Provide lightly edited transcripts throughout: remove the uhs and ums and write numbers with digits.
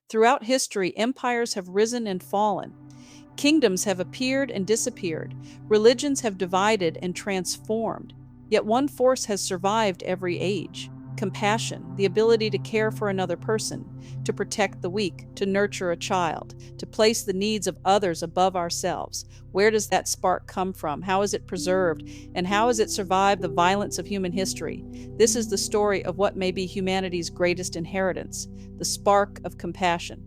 Throughout history, empires have risen and fallen. Kingdoms have appeared and disappeared. Religions have divided and transformed. Yet one force has survived every age: compassion, the ability to care for another person, to protect the weak, to nurture a child, to place the needs of others above ourselves. Where does that spark come from? How is it preserved? And how has it survived the violence of human history? This is the story of what may be humanity's greatest inheritance: the spark of compassion.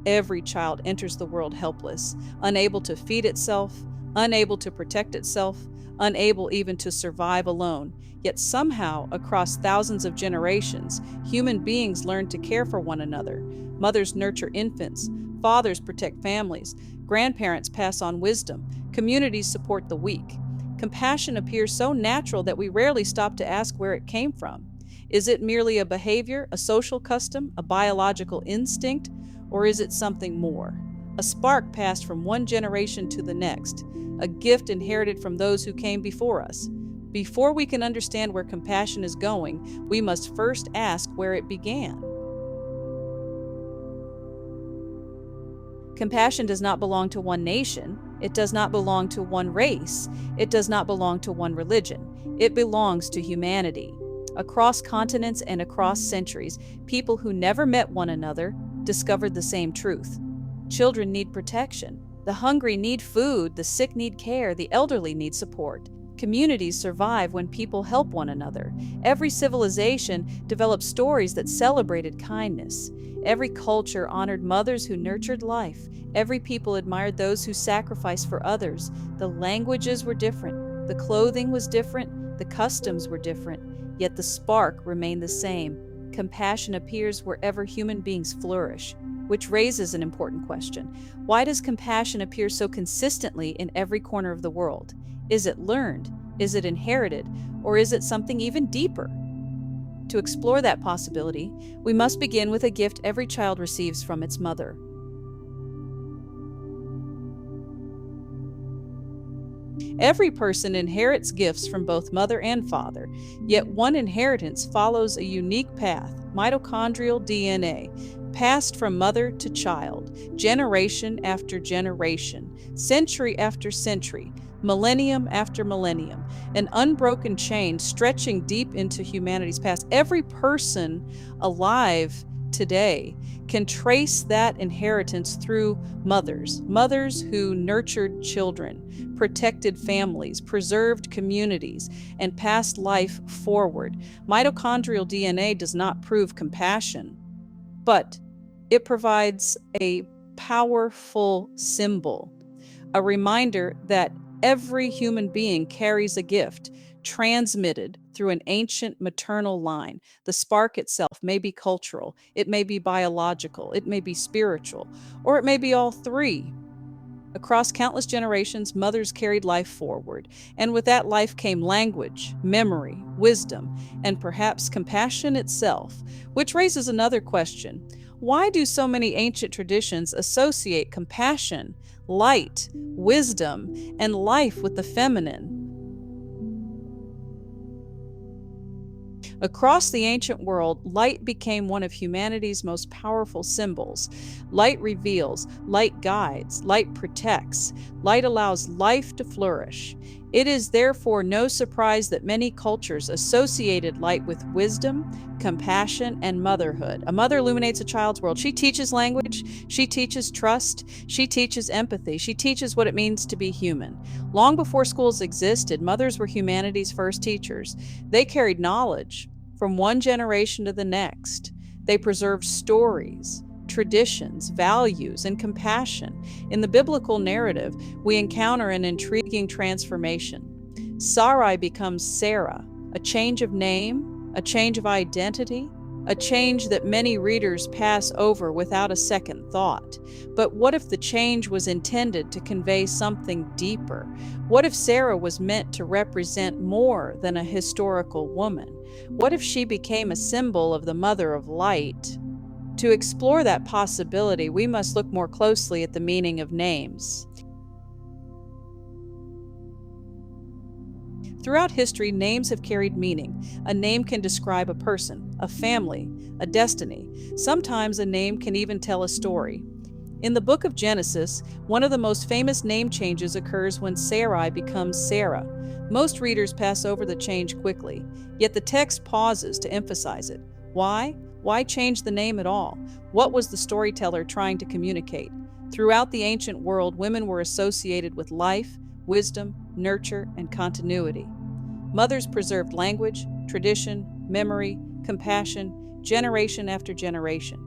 Every child enters the world helpless, unable to feed itself, unable to protect itself, unable even to survive alone. Yet somehow, across thousands of generations, human beings learn to care for one another. Mothers nurture infants, fathers protect families, grandparents pass on wisdom, communities support the weak. Compassion appears so natural that we rarely stop to ask where it came from. Is it merely a behavior, a social custom, a biological instinct? Or is it something more? A spark passed from one generation to the next, a gift inherited from those who came before us. Before we can understand where compassion is going, we must first ask where it began. Compassion does not belong to one nation. It does not belong to one race. It does not belong to one religion. It belongs to humanity. Across continents and across centuries, people who never met one another discovered the same truth. Children need protection. The hungry need food. The sick need care. The elderly need support. Communities survive when people help one another. Every civilization developed stories that celebrated kindness. Every culture honored mothers who nurtured life. Every people admired those who sacrificed for others. The languages were different. The clothing was different. The customs were different. Yet the spark remained the same. Compassion appears wherever human beings flourish, which raises an important question. Why does compassion appear so consistently in every corner of the world? Is it learned? Is it inherited? Or is it something even deeper? To explore that possibility, we must begin with a gift every child receives from its mother. Every person inherits gifts from both mother and father, yet one inheritance follows a unique path: mitochondrial DNA, passed from mother to child, generation after generation, century after century, millennium after millennium, an unbroken chain stretching deep into humanity's past. Every person alive today can trace that inheritance through mothers who nurtured children, protected families, preserved communities, and passed life forward. Mitochondrial DNA does not prove compassion, but it provides a powerful symbol, a reminder that every human being carries a gift transmitted through an ancient maternal line. The spark itself may be cultural, it may be biological, it may be spiritual, or it may be all three. Across countless generations, mothers carried life forward, and with that life came language, memory, wisdom, and perhaps compassion itself, which raises another question. Why do so many ancient traditions associate compassion, light, wisdom, and life with the feminine? Across the ancient world, light became one of humanity's most powerful symbols. Light reveals, light guides, light protects, light allows life to flourish. It is therefore no surprise that many cultures associated light with wisdom, compassion, and motherhood. A mother illuminates a child's world. She teaches language, she teaches trust, she teaches empathy, she teaches what it means to be human. Long before schools existed, mothers were humanity's first teachers. They carried knowledge from one generation to the next. They preserved stories, traditions, values, and compassion. In the biblical narrative, we encounter an intriguing transformation. Sarai becomes Sarah, a change of name, a change of identity, a change that many readers pass over without a second thought. But what if the change was intended to convey something deeper? What if Sarah was meant to represent more than a historical woman? What if she became a symbol of the mother of light? To explore that possibility, we must look more closely at the meaning of names. Throughout history, names have carried meaning. A name can describe a person, a family, a destiny. Sometimes a name can even tell a story. In the book of Genesis, one of the most famous name changes occurs when Sarai becomes Sarah. Most readers pass over the change quickly, yet the text pauses to emphasize it. Why? Why change the name at all? What was the storyteller trying to communicate? Throughout the ancient world, women were associated with life, wisdom, nurture, and continuity. Mothers preserved language, tradition, memory, compassion, generation after generation.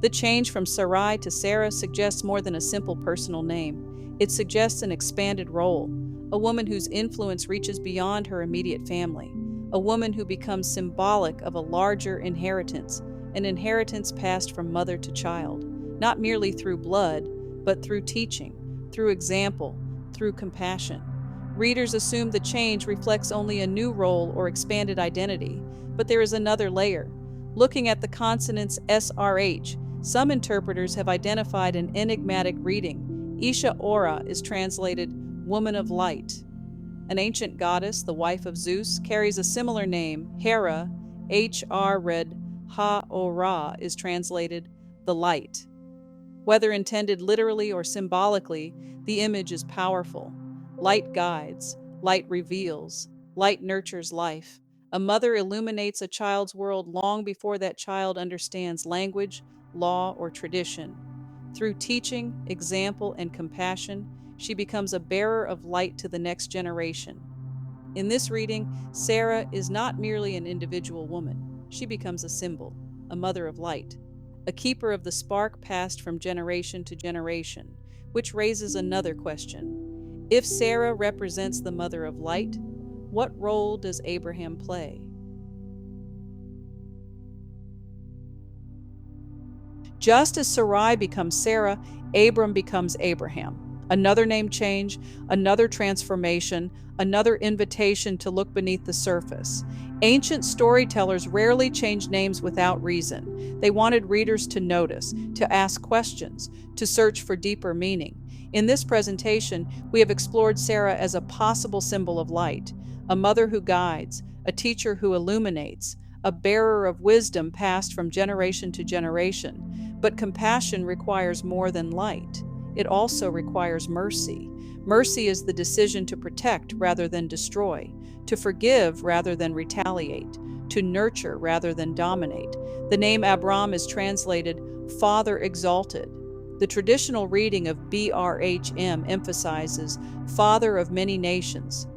The change from Sarai to Sarah suggests more than a simple personal name. It suggests an expanded role, a woman whose influence reaches beyond her immediate family, a woman who becomes symbolic of a larger inheritance, an inheritance passed from mother to child, not merely through blood, but through teaching, through example, through compassion. Readers assume the change reflects only a new role or expanded identity, but there is another layer. Looking at the consonants SRH, some interpreters have identified an enigmatic reading. Isha Ora is translated woman of light. An ancient goddess, the wife of Zeus, carries a similar name. Hera, H.R. read Ha-Ora, is translated the light. Whether intended literally or symbolically, the image is powerful. Light guides, light reveals, light nurtures life. A mother illuminates a child's world long before that child understands language, law, or tradition. Through teaching, example, and compassion, she becomes a bearer of light to the next generation. In this reading, Sarah is not merely an individual woman. She becomes a symbol, a mother of light, a keeper of the spark passed from generation to generation, which raises another question. If Sarah represents the mother of light, what role does Abraham play? Just as Sarai becomes Sarah, Abram becomes Abraham. Another name change, another transformation, another invitation to look beneath the surface. Ancient storytellers rarely changed names without reason. They wanted readers to notice, to ask questions, to search for deeper meaning. In this presentation, we have explored Sarah as a possible symbol of light, a mother who guides, a teacher who illuminates, a bearer of wisdom passed from generation to generation. But compassion requires more than light. It also requires mercy. Mercy is the decision to protect rather than destroy, to forgive rather than retaliate, to nurture rather than dominate. The name Abram is translated Father Exalted. The traditional reading of BRHM emphasizes Father of many nations.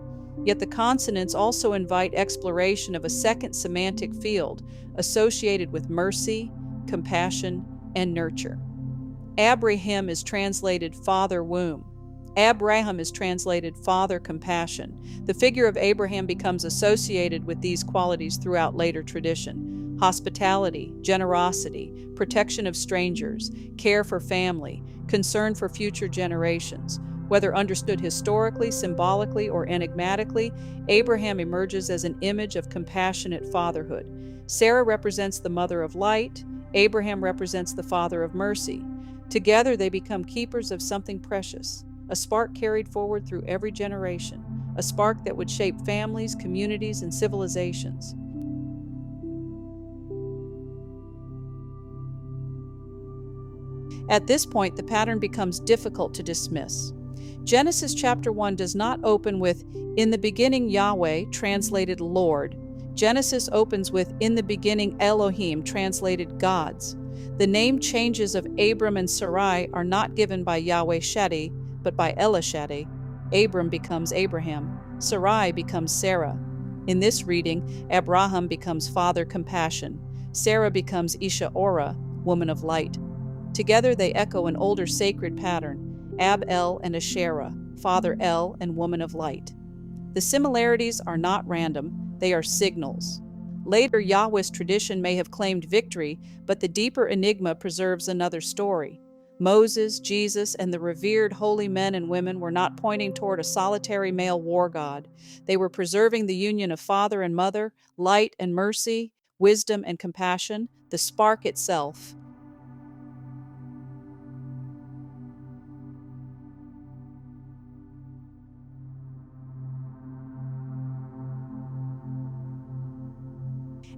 Yet the consonants also invite exploration of a second semantic field associated with mercy, compassion, and nurture. Abraham is translated father womb. Abraham is translated father compassion. The figure of Abraham becomes associated with these qualities throughout later tradition: hospitality, generosity, protection of strangers, care for family, concern for future generations. Whether understood historically, symbolically, or enigmatically, Abraham emerges as an image of compassionate fatherhood. Sarah represents the mother of light. Abraham represents the father of mercy. Together they become keepers of something precious, a spark carried forward through every generation, a spark that would shape families, communities, and civilizations. At this point, the pattern becomes difficult to dismiss. Genesis chapter 1 does not open with, "In the beginning Yahweh," translated Lord. Genesis opens with, "In the beginning Elohim," translated gods. The name changes of Abram and Sarai are not given by Ela Shadday, but by Ela Shadday. Abram becomes Abraham. Sarai becomes Sarah. In this reading, Abraham becomes Father Compassion. Sarah becomes Isha Ora, Woman of Light. Together they echo an older sacred pattern: Ab El and Asherah, Father El and Woman of Light. The similarities are not random, they are signals. Later, Yahweh's tradition may have claimed victory, but the deeper enigma preserves another story. Moses, Jesus, and the revered holy men and women were not pointing toward a solitary male war god. They were preserving the union of father and mother, light and mercy, wisdom and compassion, the spark itself.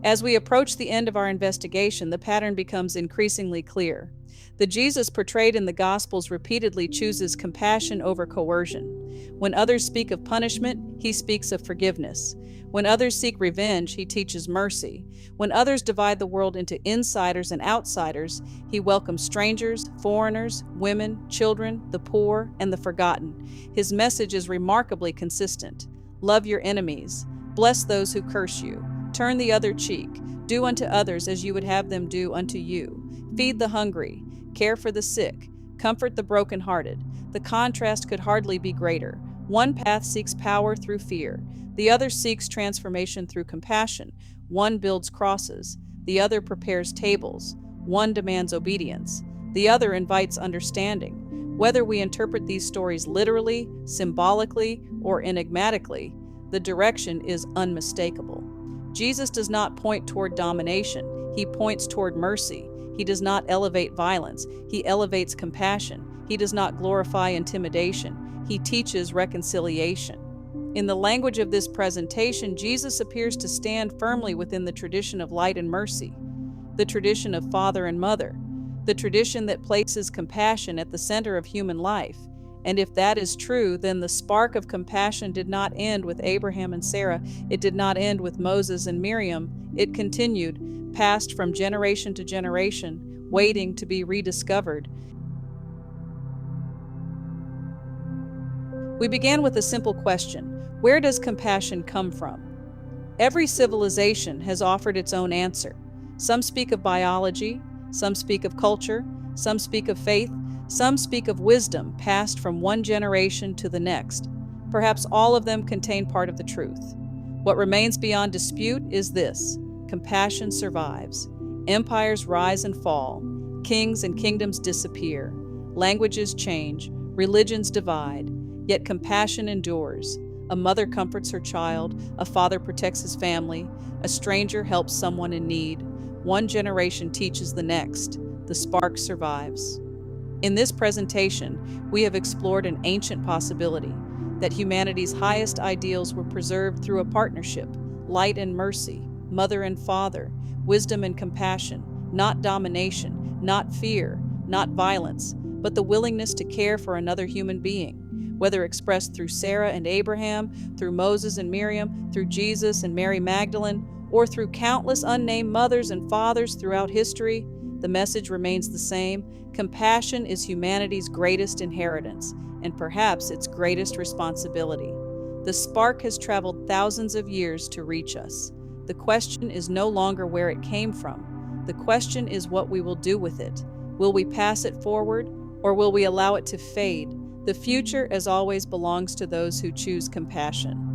As we approach the end of our investigation, the pattern becomes increasingly clear. The Jesus portrayed in the Gospels repeatedly chooses compassion over coercion. When others speak of punishment, he speaks of forgiveness. When others seek revenge, he teaches mercy. When others divide the world into insiders and outsiders, he welcomes strangers, foreigners, women, children, the poor, and the forgotten. His message is remarkably consistent. Love your enemies. Bless those who curse you. Turn the other cheek. Do unto others as you would have them do unto you. Feed the hungry. Care for the sick. Comfort the brokenhearted. The contrast could hardly be greater. One path seeks power through fear. The other seeks transformation through compassion. One builds crosses. The other prepares tables. One demands obedience. The other invites understanding. Whether we interpret these stories literally, symbolically, or enigmatically, the direction is unmistakable. Jesus does not point toward domination, he points toward mercy. He does not elevate violence, he elevates compassion. He does not glorify intimidation, he teaches reconciliation. In the language of this presentation, Jesus appears to stand firmly within the tradition of light and mercy, the tradition of father and mother, the tradition that places compassion at the center of human life. And if that is true, then the spark of compassion did not end with Abraham and Sarah. It did not end with Moses and Miriam. It continued, passed from generation to generation, waiting to be rediscovered. We began with a simple question: where does compassion come from? Every civilization has offered its own answer. Some speak of biology, some speak of culture, some speak of faith, some speak of wisdom passed from one generation to the next. Perhaps all of them contain part of the truth. What remains beyond dispute is this: compassion survives. Empires rise and fall. Kings and kingdoms disappear. Languages change. Religions divide. Yet compassion endures. A mother comforts her child. A father protects his family. A stranger helps someone in need. One generation teaches the next. The spark survives. In this presentation, we have explored an ancient possibility: that humanity's highest ideals were preserved through a partnership, light and mercy, mother and father, wisdom and compassion, not domination, not fear, not violence, but the willingness to care for another human being. Whether expressed through Sarah and Abraham, through Moses and Miriam, through Jesus and Mary Magdalene, or through countless unnamed mothers and fathers throughout history, the message remains the same: compassion is humanity's greatest inheritance, and perhaps its greatest responsibility. The spark has traveled thousands of years to reach us. The question is no longer where it came from. The question is what we will do with it. Will we pass it forward, or will we allow it to fade? The future, as always, belongs to those who choose compassion.